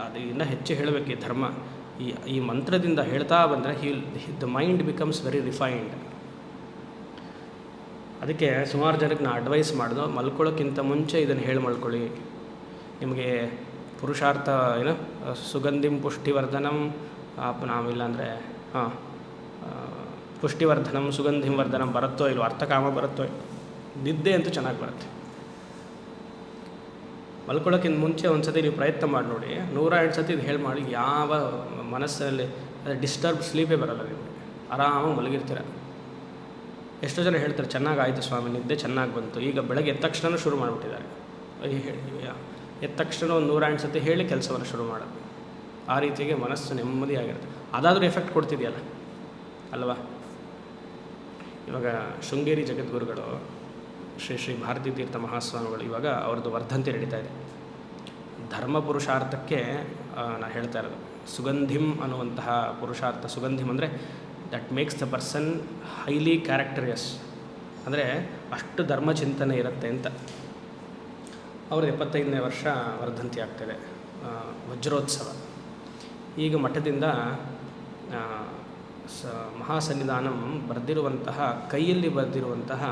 ಅದರಿಂದ ಹೆಚ್ಚು ಹೇಳಬೇಕು ಈ ಧರ್ಮ. ಈ ಮಂತ್ರದಿಂದ ಹೇಳ್ತಾ ಬಂದರೆ the mind becomes very refined. ಅದಕ್ಕೆ ಸುಮಾರು ಜನಕ್ಕೆ ನಾನು ಅಡ್ವೈಸ್ ಮಾಡಿದ್ದು, ಮಲ್ಕೊಳ್ಳೋಕ್ಕಿಂತ ಮುಂಚೆ ಇದನ್ನು ಹೇಳಿ ಮಲ್ಕೊಳ್ಳಿ. ನಿಮಗೆ ಪುರುಷಾರ್ಥ ಸುಗಂಧಿಂ ಪುಷ್ಟಿವರ್ಧನಂ ನಾವಿಲ್ಲ ಅಂದರೆ ಪುಷ್ಟಿವರ್ಧನಂ ಸುಗಂಧಿಂ ವರ್ಧನಂ ಬರುತ್ತೋ ಇಲ್ಲೋ, ಅರ್ಥಕಾಮ ಬರುತ್ತೋ, ನಿದ್ದೆ ಅಂತೂ ಚೆನ್ನಾಗಿ ಬರುತ್ತೆ. ಮಲ್ಕೊಳ್ಳೋಕ್ಕಿಂತ ಮುಂಚೆ ಒಂದು ಸತಿ ನೀವು ಪ್ರಯತ್ನ ಮಾಡಿ ನೋಡಿ, 108 ಸತಿ ಇದು ಹೇಳಿ ಮಾಡಿ, ಯಾವ ಮನಸ್ಸಲ್ಲಿ ಡಿಸ್ಟರ್ಬ್ ಸ್ಲೀಪೇ ಬರೋಲ್ಲ ನಿಮಗೆ, ಆರಾಮಾಗಿ ಮಲಗಿರ್ತೀರ. ಎಷ್ಟೋ ಜನ ಹೇಳ್ತಾರೆ ಚೆನ್ನಾಗಾಯಿತು ಸ್ವಾಮಿ, ನಿದ್ದೆ ಚೆನ್ನಾಗಿ ಬಂತು, ಈಗ ಬೆಳಗ್ಗೆ ಎದ್ದ ತಕ್ಷಣ ಶುರು ಮಾಡಿಬಿಟ್ಟಿದ್ದಾರೆ. ಎದ್ದ ತಕ್ಷಣ ಒಂದು 108 ಸತಿ ಹೇಳಿ ಕೆಲಸವನ್ನು ಶುರು ಮಾಡೋದು. ಆ ರೀತಿಗೆ ಮನಸ್ಸು ನೆಮ್ಮದಿಯಾಗಿರುತ್ತೆ. ಅದಾದರೂ ಎಫೆಕ್ಟ್ ಕೊಡ್ತಿದೆಯಲ್ಲ ಅಲ್ವಾ? ಇವಾಗ ಶೃಂಗೇರಿ ಜಗದ್ಗುರುಗಳು ಶ್ರೀ ಭಾರತೀ ತೀರ್ಥ ಮಹಾಸ್ವಾಮಿಗಳು ಇವಾಗ ಅವ್ರದ್ದು ವರ್ಧಂತಿ ನಡೀತಾ ಇದೆ. ಧರ್ಮ ಪುರುಷಾರ್ಥಕ್ಕೆ ನಾನು ಹೇಳ್ತಾ ಇರೋದು ಸುಗಂಧಿಂ ಅನ್ನುವಂತಹ ಪುರುಷಾರ್ಥ. ಸುಗಂಧಿಂ ಅಂದರೆ that makes the person highly characterious, ಅಂದರೆ ಅಷ್ಟು ಧರ್ಮ ಚಿಂತನೆ ಇರುತ್ತೆ ಅಂತ. ಅವ್ರದ್ದು 75ನೇ ವರ್ಷ ವರ್ಧಂತಿ ಆಗ್ತಾಯಿದೆ, ವಜ್ರೋತ್ಸವ. ಈಗ ಮಠದಿಂದ ಮಹಾಸನ್ನಿಧಾನಂ ಬರೆದಿರುವಂತಹ, ಕೈಯಲ್ಲಿ ಬರೆದಿರುವಂತಹ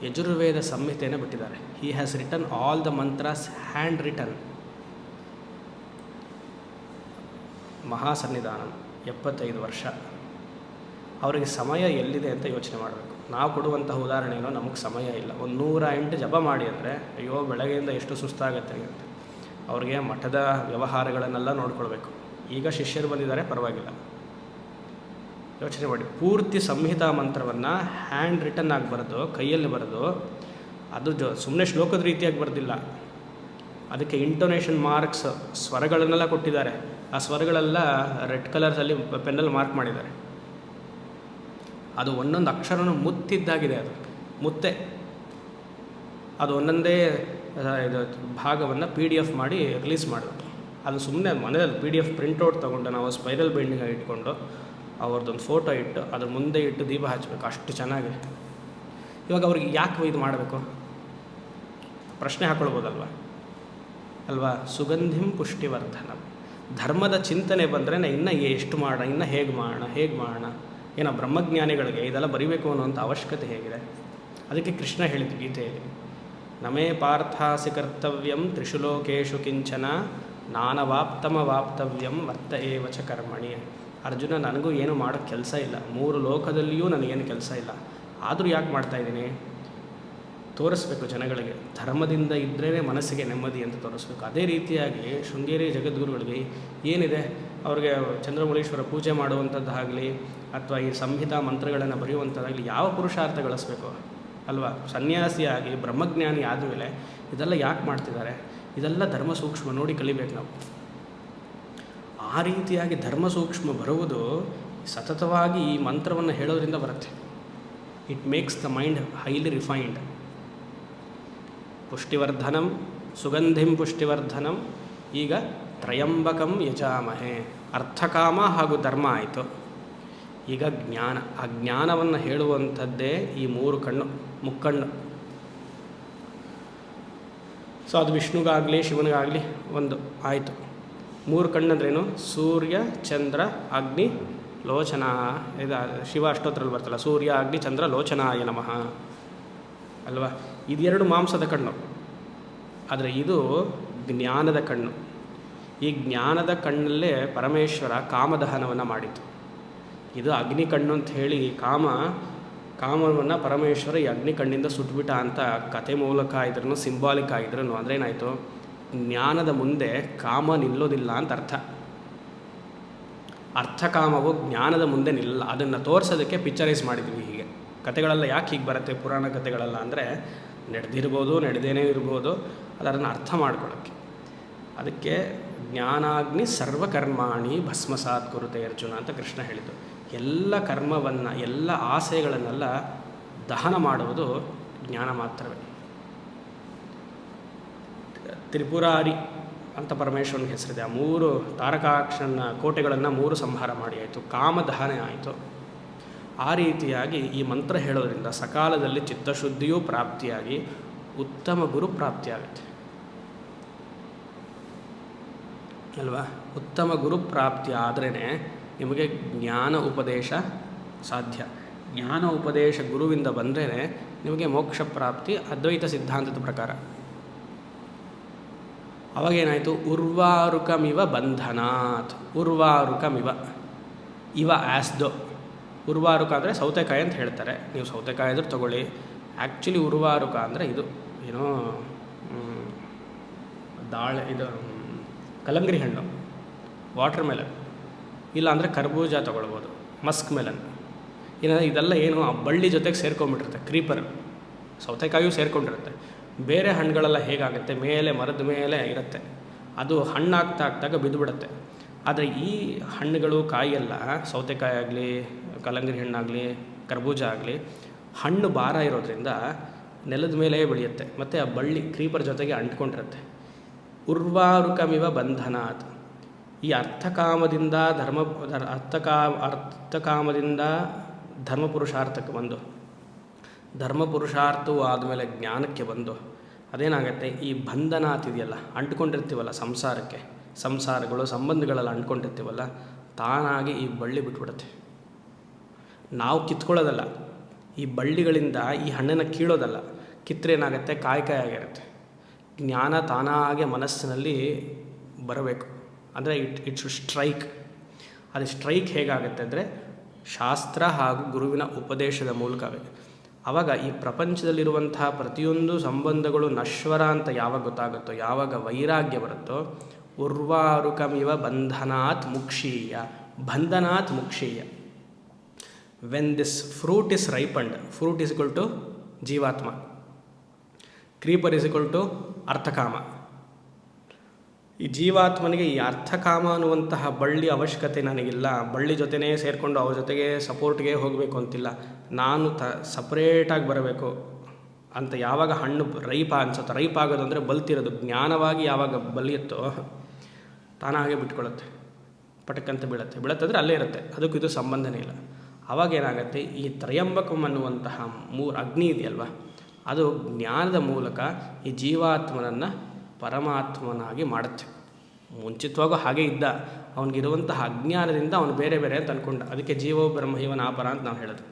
ಯಜುರ್ವೇದ ಸಂಹಿತೆಯನ್ನು ಬಿಟ್ಟಿದ್ದಾರೆ. He has written all the mantras hand written. ಮಹಾಸನ್ನಿಧಾನಂ 75 ವರ್ಷ. ಅವರಿಗೆ ಸಮಯ ಎಲ್ಲಿದೆ ಅಂತ ಯೋಚನೆ ಮಾಡಬೇಕು. ನಾವು ಕೊಡುವಂತಹ ಉದಾಹರಣೆ ಏನೋ, ನಮಗೆ ಸಮಯ ಇಲ್ಲ. ಒಂದು 108 ಜಪ ಮಾಡಿ ಅಂದರೆ ಅಯ್ಯೋ ಬೆಳಗ್ಗೆಯಿಂದ ಎಷ್ಟು ಸುಸ್ತಾಗತ್ತೆ ಅಂತ. ಅವ್ರಿಗೆ ಮಠದ ವ್ಯವಹಾರಗಳನ್ನೆಲ್ಲ ನೋಡ್ಕೊಳ್ಬೇಕು. ಈಗ ಶಿಷ್ಯರು ಬಂದಿದ್ದಾರೆ, ಪರವಾಗಿಲ್ಲ. ಯೋಚನೆ ಮಾಡಿ, ಪೂರ್ತಿ ಸಂಹಿತಾ ಮಂತ್ರವನ್ನು ಹ್ಯಾಂಡ್ ರಿಟನ್ ಆಗಿ ಬರೆದು, ಕೈಯಲ್ಲಿ ಬರೆದು, ಅದು ಸುಮ್ಮನೆ ಶ್ಲೋಕದ ರೀತಿಯಾಗಿ ಬರೆದಿಲ್ಲ, ಅದಕ್ಕೆ ಇಂಟೋನೇಷನ್ ಮಾರ್ಕ್ಸ್, ಸ್ವರಗಳನ್ನೆಲ್ಲ ಕೊಟ್ಟಿದ್ದಾರೆ. ಆ ಸ್ವರಗಳೆಲ್ಲ ರೆಡ್ ಕಲರ್ಸಲ್ಲಿ ಪೆನ್ನಲ್ಲಿ ಮಾರ್ಕ್ ಮಾಡಿದ್ದಾರೆ. ಅದು ಒಂದೊಂದು ಅಕ್ಷರನೂ ಮುತ್ತಿದ್ದಾಗಿದೆ. ಅದು ಮುತ್ತೆ. ಅದು ಒಂದೊಂದೇ ಇದು ಭಾಗವನ್ನು PDF ಮಾಡಿ ರಿಲೀಸ್ ಮಾಡಬೇಕು. ಅದು ಸುಮ್ಮನೆ ಮನೆಯಲ್ಲಿ PDF ಪ್ರಿಂಟೌಟ್ ತೊಗೊಂಡು ನಾವು ಸ್ಪೈರಲ್ ಬೈಂಡಿಂಗ್ ಇಟ್ಕೊಂಡು ಅವ್ರದ್ದೊಂದು ಫೋಟೋ ಇಟ್ಟು ಅದ್ರ ಮುಂದೆ ಇಟ್ಟು ದೀಪ ಹಚ್ಚಬೇಕು. ಅಷ್ಟು ಚೆನ್ನಾಗಿದೆ. ಇವಾಗ ಅವ್ರಿಗೆ ಯಾಕೆ ಇದು ಮಾಡಬೇಕು? ಪ್ರಶ್ನೆ ಹಾಕ್ಕೊಳ್ಬೋದಲ್ವ ಅಲ್ವಾ? ಸುಗಂಧಿಂ ಪುಷ್ಟಿವರ್ಧನ. ಧರ್ಮದ ಚಿಂತನೆ ಬಂದರೆ ಇನ್ನೂ ಎಷ್ಟು ಮಾಡೋಣ, ಇನ್ನೂ ಹೇಗೆ ಮಾಡೋಣ. ಏನೋ ಬ್ರಹ್ಮಜ್ಞಾನಿಗಳಿಗೆ ಇದೆಲ್ಲ ಬರಿಬೇಕು ಅನ್ನೋಂಥ ಅವಶ್ಯಕತೆ ಹೇಗಿದೆ? ಅದಕ್ಕೆ ಕೃಷ್ಣ ಹೇಳಿದ್ದು ಗೀತೆಯಲ್ಲಿ, ನಮೇ ಪಾರ್ಥಾಸಿ ಕರ್ತವ್ಯಂ ತ್ರಿಷು ಲೋಕೇಶು ಕಿಂಚನ ನಾನವಾಪ್ತಮವಾಪ್ತವ್ಯಂ ವರ್ತ ಏವ ಚ ಕರ್ಮಣಿ. ಅರ್ಜುನ, ನನಗೂ ಏನು ಮಾಡೋಕ್ಕೆ ಕೆಲಸ ಇಲ್ಲ, 3 ಲೋಕದಲ್ಲಿಯೂ ನನಗೇನು ಕೆಲಸ ಇಲ್ಲ, ಆದರೂ ಯಾಕೆ ಮಾಡ್ತಾಯಿದ್ದೀನಿ? ತೋರಿಸ್ಬೇಕು ಜನಗಳಿಗೆ, ಧರ್ಮದಿಂದ ಇದ್ರೇ ಮನಸ್ಸಿಗೆ ನೆಮ್ಮದಿ ಅಂತ ತೋರಿಸ್ಬೇಕು. ಅದೇ ರೀತಿಯಾಗಿ ಶೃಂಗೇರಿ ಜಗದ್ಗುರುಗಳಿಗೆ ಏನಿದೆ, ಅವ್ರಿಗೆ ಚಂದ್ರಮೌಳೀಶ್ವರ ಪೂಜೆ ಮಾಡುವಂಥದ್ದಾಗಲಿ ಅಥವಾ ಈ ಸಂಹಿತಾ ಮಂತ್ರಗಳನ್ನು ಬರೆಯುವಂಥದ್ದಾಗಲಿ ಯಾವ ಪುರುಷಾರ್ಥ ಗಳಿಸ್ಬೇಕು ಅಲ್ವಾ? ಸನ್ಯಾಸಿಯಾಗಿ ಬ್ರಹ್ಮಜ್ಞಾನಿ ಆದಮೇಲೆ ಇದೆಲ್ಲ ಯಾಕೆ ಮಾಡ್ತಿದ್ದಾರೆ? ಇದೆಲ್ಲ ಧರ್ಮ ಸೂಕ್ಷ್ಮ ನೋಡಿ ಕಲಿಬೇಕು ನಾವು. ಆ ರೀತಿಯಾಗಿ ಧರ್ಮ ಸೂಕ್ಷ್ಮ ಬರುವುದು ಸತತವಾಗಿ ಈ ಮಂತ್ರವನ್ನು ಹೇಳೋದ್ರಿಂದ ಬರುತ್ತೆ. It makes the mind highly refined. ಪುಷ್ಟಿವರ್ಧನಂ, ಸುಗಂಧಿಂ ಪುಷ್ಟಿವರ್ಧನಂ. ಈಗ ತ್ರಯಂಬಕಂ ಯಜಾಮಹೇ. ಅರ್ಥಕಾಮ ಹಾಗೂ ಧರ್ಮ ಆಯಿತು. ಈಗ ಜ್ಞಾನ. ಆ ಜ್ಞಾನವನ್ನು ಹೇಳುವಂಥದ್ದೇ ಈ 3 ಕಣ್ಣು, ಮುಕ್ಕಣ್ಣು. ಸೊ ಅದು ವಿಷ್ಣುಗಾಗಲಿ ಶಿವನಿಗಾಗಲಿ ಒಂದು ಆಯಿತು. 3 ಕಣ್ಣಂದ್ರೇನು? ಸೂರ್ಯ ಚಂದ್ರ ಅಗ್ನಿ ಲೋಚನ. ಇದು ಶಿವ ಅಷ್ಟೋತ್ತರಲ್ಲಿ ಬರ್ತಲ್ಲ, ಸೂರ್ಯ ಅಗ್ನಿ ಚಂದ್ರ ಲೋಚನಾಯ ನಮಃ ಅಲ್ವಾ? ಇದೆರಡು ಮಾಂಸದ ಕಣ್ಣು, ಆದರೆ ಇದು ಜ್ಞಾನದ ಕಣ್ಣು. ಈ ಜ್ಞಾನದ ಕಣ್ಣಲ್ಲೇ ಪರಮೇಶ್ವರ ಕಾಮದಹನವನ್ನು ಮಾಡಿತು. ಇದು ಅಗ್ನಿ ಕಣ್ಣು ಅಂತ ಹೇಳಿ ಕಾಮವನ್ನು ಪರಮೇಶ್ವರ ಈ ಅಗ್ನಿ ಕಣ್ಣಿಂದ ಸುಟ್ಬಿಟ್ಟ ಅಂತ ಕತೆ ಮೂಲಕ ಇದ್ರೂ ಸಿಂಬಾಲಿಕ್ ಆಗಿದ್ರೂ ಅಂದರೆ ಏನಾಯಿತು? ಜ್ಞಾನದ ಮುಂದೆ ಕಾಮ ನಿಲ್ಲೋದಿಲ್ಲ ಅಂತ ಅರ್ಥ. ಅರ್ಥಕಾಮವು ಜ್ಞಾನದ ಮುಂದೆ ನಿಲ್ಲ. ಅದನ್ನು ತೋರಿಸೋದಕ್ಕೆ ಪಿಕ್ಚರೈಸ್ ಮಾಡಿದ್ವಿ. ಹೀಗೆ ಕತೆಗಳೆಲ್ಲ ಯಾಕೆ ಹೀಗೆ ಬರುತ್ತೆ ಪುರಾಣ ಕತೆಗಳೆಲ್ಲ ಅಂದರೆ, ನಡೆದಿರ್ಬೋದು, ನಡೆದೇನೇ ಇರ್ಬೋದು, ಅದನ್ನು ಅರ್ಥ ಮಾಡ್ಕೊಳ್ಳೋಕ್ಕೆ. ಅದಕ್ಕೆ ಜ್ಞಾನಾಗ್ನಿ ಸರ್ವಕರ್ಮಾಣಿ ಭಸ್ಮಸಾತ್ ಕುರುತೆ ಅರ್ಜುನ ಅಂತ ಕೃಷ್ಣ ಹೇಳಿದ್ದು. ಎಲ್ಲ ಕರ್ಮವನ್ನು, ಎಲ್ಲ ಆಸೆಗಳನ್ನೆಲ್ಲ ದಹನ ಮಾಡುವುದು ಜ್ಞಾನ ಮಾತ್ರವೇ. ತ್ರಿಪುರಾರಿ ಅಂತ ಪರಮೇಶ್ವರನಿಗೆ ಹೆಸರಿದೆ. ಆ 3 ತಾರಕಾಕ್ಷನ ಕೋಟೆಗಳನ್ನು 3 ಸಂಹಾರ ಮಾಡಿ ಆಯಿತು, ಕಾಮದಹನ ಆಯಿತು. ಆ ರೀತಿಯಾಗಿ ಈ ಮಂತ್ರ ಹೇಳೋದ್ರಿಂದ ಸಕಾಲದಲ್ಲಿ ಚಿತ್ತಶುದ್ಧಿಯೂ ಪ್ರಾಪ್ತಿಯಾಗಿ ಉತ್ತಮ ಗುರು ಪ್ರಾಪ್ತಿಯಾಗುತ್ತೆ ಅಲ್ವಾ? ಉತ್ತಮ ಗುರು ಪ್ರಾಪ್ತಿ ಆದ್ರೇ ನಿಮಗೆ ಜ್ಞಾನ ಉಪದೇಶ ಸಾಧ್ಯ. ಜ್ಞಾನ ಉಪದೇಶ ಗುರುವಿಂದ ಬಂದರೆ ನಿಮಗೆ ಮೋಕ್ಷ ಪ್ರಾಪ್ತಿ ಅದ್ವೈತ ಸಿದ್ಧಾಂತದ ಪ್ರಕಾರ. ಅವಾಗೇನಾಯಿತು? ಉರ್ವಾರುಕಮಿವ ಬಂಧನಾತ್. ಉರ್ವಾರುಕಮಿವ, ಇವ ಆ್ಯಸ್ದೋ. ಉರ್ವಾರುಕ ಅಂದರೆ ಸೌತೆಕಾಯಿ ಅಂತ ಹೇಳ್ತಾರೆ. ನೀವು ಸೌತೆಕಾಯಿ ಆದರೂ ತೊಗೊಳ್ಳಿ. ಆ್ಯಕ್ಚುಲಿ ಉರ್ವಾರುಕ ಅಂದರೆ ಇದು ಏನೋ ಇದು ಕಲಂಗರಿ ಹಣ್ಣು, ವಾಟರ್ ಮೆಲನ್, ಇಲ್ಲ ಅಂದರೆ ಕರ್ಬೂಜ ತೊಗೊಳ್ಬೋದು, ಮಸ್ಕ್ ಮೆಲನ್. ಇದೆಲ್ಲ ಏನು ಆ ಬಳ್ಳಿ ಜೊತೆಗೆ ಸೇರ್ಕೊಂಡ್ಬಿಟ್ಟಿರುತ್ತೆ, ಕ್ರೀಪರ್. ಸೌತೆಕಾಯಿಯೂ ಸೇರ್ಕೊಂಡಿರುತ್ತೆ. ಬೇರೆ ಹಣ್ಣುಗಳೆಲ್ಲ ಹೇಗಾಗುತ್ತೆ, ಮೇಲೆ ಮರದ ಮೇಲೆ ಇರುತ್ತೆ, ಅದು ಹಣ್ಣಾಗ್ತಾಗ ಬಿದ್ದುಬಿಡುತ್ತೆ. ಆದರೆ ಈ ಹಣ್ಣುಗಳು, ಕಾಯಿಯೆಲ್ಲ, ಸೌತೆಕಾಯಿ ಆಗಲಿ, ಕಲ್ಲಂಗರಿ ಹಣ್ಣಾಗಲಿ, ಕರ್ಬೂಜ ಆಗಲಿ, ಹಣ್ಣು ಭಾರ ಇರೋದ್ರಿಂದ ನೆಲದ ಮೇಲೆ ಬೆಳೆಯುತ್ತೆ ಮತ್ತು ಆ ಬಳ್ಳಿ ಕ್ರೀಪರ್ ಜೊತೆಗೆ ಅಂಟ್ಕೊಂಡಿರುತ್ತೆ. ಉರ್ವಾರುಕಮಿವ ಬಂಧನಾತ್. ಈ ಅರ್ಥಕಾಮದಿಂದ ಅರ್ಥಕಾಮದಿಂದ ಧರ್ಮ ಪುರುಷಾರ್ಥಕ್ಕೆ ಬಂದು, ಧರ್ಮ ಪುರುಷಾರ್ಥವು ಆದಮೇಲೆ ಜ್ಞಾನಕ್ಕೆ ಬಂದು ಅದೇನಾಗುತ್ತೆ? ಈ ಬಂಧನಾತ್ ಇದೆಯಲ್ಲ, ಅಂಟ್ಕೊಂಡಿರ್ತೀವಲ್ಲ ಸಂಸಾರಕ್ಕೆ, ಸಂಸಾರಗಳು ಸಂಬಂಧಗಳೆಲ್ಲ ಅಂಟ್ಕೊಂಡಿರ್ತೀವಲ್ಲ, ತಾನಾಗಿ ಈ ಬಳ್ಳಿ ಬಿಟ್ಬಿಡುತ್ತೆ. ನಾವು ಕಿತ್ಕೊಳ್ಳೋದಲ್ಲ, ಈ ಬಳ್ಳಿಗಳಿಂದ ಈ ಹಣ್ಣನ್ನು ಕೀಳೋದಲ್ಲ. ಕಿತ್ತರೆ ಏನಾಗುತ್ತೆ? ಕಾಯಿ ಆಗಿರುತ್ತೆ. ಜ್ಞಾನ ತಾನಾಗೆ ಮನಸ್ಸಿನಲ್ಲಿ ಬರಬೇಕು. ಅಂದರೆ ಇಟ್ ಶುಡ್ ಸ್ಟ್ರೈಕ್. ಅದು ಸ್ಟ್ರೈಕ್ ಹೇಗಾಗುತ್ತೆ ಅಂದರೆ ಶಾಸ್ತ್ರ ಹಾಗೂ ಗುರುವಿನ ಉಪದೇಶದ ಮೂಲಕವೇ. ಆವಾಗ ಈ ಪ್ರಪಂಚದಲ್ಲಿರುವಂತಹ ಪ್ರತಿಯೊಂದು ಸಂಬಂಧಗಳು ನಶ್ವರ ಅಂತ ಯಾವಾಗ ಗೊತ್ತಾಗುತ್ತೋ, ಯಾವಾಗ ವೈರಾಗ್ಯ ಬರುತ್ತೋ, ಉರ್ವಾರುಕಮಿವ ಬಂಧನಾತ್ ಮುಕ್ಷೀಯ. ಬಂಧನಾತ್ ಮುಕ್ಷೀಯ. When this fruit is ripened, fruit is equal to ಜೀವಾತ್ಮ, ಕ್ರೀಪರ್ ಇಸ್ ಇಕ್ವಲ್ ಟು ಅರ್ಥಕಾಮ. ಈ ಜೀವಾತ್ಮನಿಗೆ ಈ ಅರ್ಥಕಾಮ ಅನ್ನುವಂತಹ ಬಳ್ಳಿ ಅವಶ್ಯಕತೆ ನನಗಿಲ್ಲ. ಬಳ್ಳಿ ಜೊತೆನೇ ಸೇರಿಕೊಂಡು ಅವ್ರ ಜೊತೆಗೆ ಸಪೋರ್ಟ್ಗೆ ಹೋಗಬೇಕು ಅಂತಿಲ್ಲ. ನಾನು ಸಪ್ರೇಟಾಗಿ ಬರಬೇಕು ಅಂತ ಯಾವಾಗ ಹಣ್ಣು ರೈಪ ಅನ್ಸುತ್ತೆ, ರೈಪ್ ಆಗೋದು ಅಂದರೆ ಬಲ್ತಿರೋದು, ಜ್ಞಾನವಾಗಿ ಯಾವಾಗ ಬಲಿಯುತ್ತೋ ತಾನಾಗೆ ಬಿಟ್ಕೊಳ್ಳುತ್ತೆ, ಪಟಕ್ಕಂತ ಬೀಳತ್ತಂದರೆ ಅಲ್ಲೇ ಇರುತ್ತೆ, ಅದಕ್ಕೂ ಇದು ಸಂಬಂಧನೇ ಇಲ್ಲ. ಆವಾಗ ಏನಾಗುತ್ತೆ, ಈ ತ್ರಯಂಬಕಂ ಅನ್ನುವಂತಹ ಅಗ್ನಿ ಇದೆಯಲ್ವ, ಅದು ಜ್ಞಾನದ ಮೂಲಕ ಈ ಜೀವಾತ್ಮನನ್ನು ಪರಮಾತ್ಮನಾಗಿ ಮಾಡುತ್ತೆ. ಮುಂಚಿತವಾಗೂ ಹಾಗೆ ಇದ್ದ, ಅವನಿಗಿರುವಂತಹ ಅಜ್ಞಾನದಿಂದ ಅವನು ಬೇರೆ ಬೇರೆ ಅಂತ ಅಂದ್ಕೊಂಡ. ಅದಕ್ಕೆ ಜೀವೋ ಬ್ರಹ್ಮ ಇವನಾಪರ ಅಂತ ನಾವು ಹೇಳೋದು.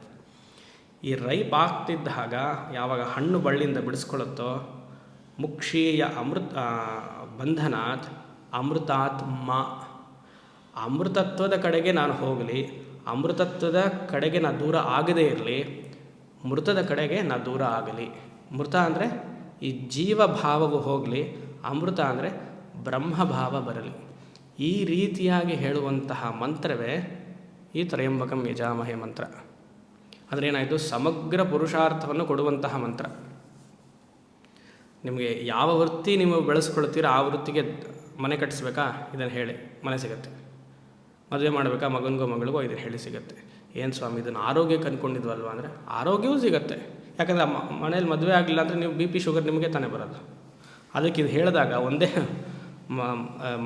ಈ ರೈಪ್ ಆಗ್ತಿದ್ದಾಗ ಯಾವಾಗ ಹಣ್ಣು ಬಳ್ಳಿಯಿಂದ ಬಿಡಿಸ್ಕೊಳ್ಳುತ್ತೋ, ಮುಕ್ಷೀಯ ಬಂಧನಾತ್ ಅಮೃತಾತ್ಮ, ಅಮೃತತ್ವದ ಕಡೆಗೆ ನಾನು ಹೋಗಲಿ, ಅಮೃತತ್ವದ ಕಡೆಗೆ ನಾನು ದೂರ ಆಗದೇ ಇರಲಿ, ಮೃತದ ಕಡೆಗೆ ನಾನು ದೂರ ಆಗಲಿ. ಮೃತ ಅಂದರೆ ಈ ಜೀವಭಾವವು ಹೋಗಲಿ, ಅಮೃತ ಅಂದರೆ ಬ್ರಹ್ಮಭಾವ ಬರಲಿ. ಈ ರೀತಿಯಾಗಿ ಹೇಳುವಂತಹ ಮಂತ್ರವೇ ಈ ತ್ರಯಂಬಕಂ ಯಜಾಮಹೇ ಮಂತ್ರ. ಅಂದರೆ ಏನಾಯಿತು, ಸಮಗ್ರ ಪುರುಷಾರ್ಥವನ್ನು ಕೊಡುವಂತಹ ಮಂತ್ರ. ನಿಮಗೆ ಯಾವ ವೃತ್ತಿ ನೀವು ಬೆಳೆಸ್ಕೊಳ್ತೀರೋ ಆ ವೃತ್ತಿಗೆ ಮನೆ ಕಟ್ಟಿಸ್ಬೇಕಾ, ಇದನ್ನು ಹೇಳಿ ಮನೆ ಸಿಗುತ್ತೆ. ಮದುವೆ ಮಾಡಬೇಕಾ, ಮಗನಿಗೋ ಮಗಳಿಗೋ ಇದನ್ನು ಹೇಳಿ ಸಿಗುತ್ತೆ. ಏನು ಸ್ವಾಮಿ ಇದನ್ನು ಆರೋಗ್ಯಕ್ಕೆ ಅಂದ್ಕೊಂಡಿದ್ವಲ್ವ ಅಂದರೆ ಆರೋಗ್ಯವೂ ಸಿಗುತ್ತೆ. ಯಾಕಂದರೆ ಮನೇಲಿ ಮದುವೆ ಆಗಲಿಲ್ಲ ಅಂದರೆ ನೀವು BP ಶುಗರ್ ನಿಮಗೆ ತಾನೇ ಬರೋದು. ಅದಕ್ಕೆ ಇದು ಹೇಳಿದಾಗ ಒಂದೇ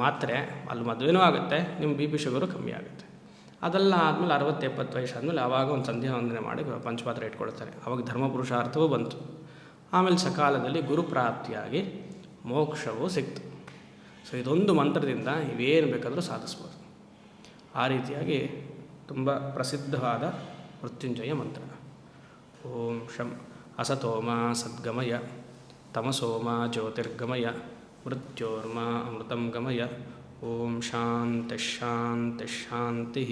ಮಾತ್ರೆ ಅಲ್ಲಿ ಮದುವೆನೂ ಆಗುತ್ತೆ, ನಿಮ್ಮ BP ಶುಗರು ಕಮ್ಮಿ ಆಗುತ್ತೆ. ಅದೆಲ್ಲ ಆದಮೇಲೆ 60-70 ವಯಸ್ಸು ಆದಮೇಲೆ ಆವಾಗ ಒಂದು ಸಂಧ್ಯಾ ವಂದನೆ ಮಾಡಿ ಪಂಚಪಾತ್ರೆ ಇಟ್ಕೊಳ್ತಾರೆ. ಆವಾಗ ಧರ್ಮ ಪುರುಷಾರ್ಥವೂ ಬಂತು. ಆಮೇಲೆ ಸಕಾಲದಲ್ಲಿ ಗುರುಪ್ರಾಪ್ತಿಯಾಗಿ ಮೋಕ್ಷವೂ ಸಿಕ್ತು. ಸೊ ಇದೊಂದು ಮಂತ್ರದಿಂದ ಇವೇನು ಬೇಕಾದರೂ ಸಾಧಿಸ್ಬೋದು. ಆ ರೀತಿಯಾಗಿ ತುಂಬ ಪ್ರಸಿದ್ಧವಾದ ಮೃತ್ಯುಂಜಯ ಮಂತ್ರ. ಓಂ ಶಂ ಅಸತೋಮ ಸದ್ಗಮಯ ತಮಸೋಮ ಜ್ಯೋತಿರ್ಗಮಯ ಮೃತ್ಯೋರ್ಮ ಅಮೃತಂ ಗಮಯ. ಓಂ ಶಾಂತಿ ಶಾಂತಿ ಶಾಂತಿ.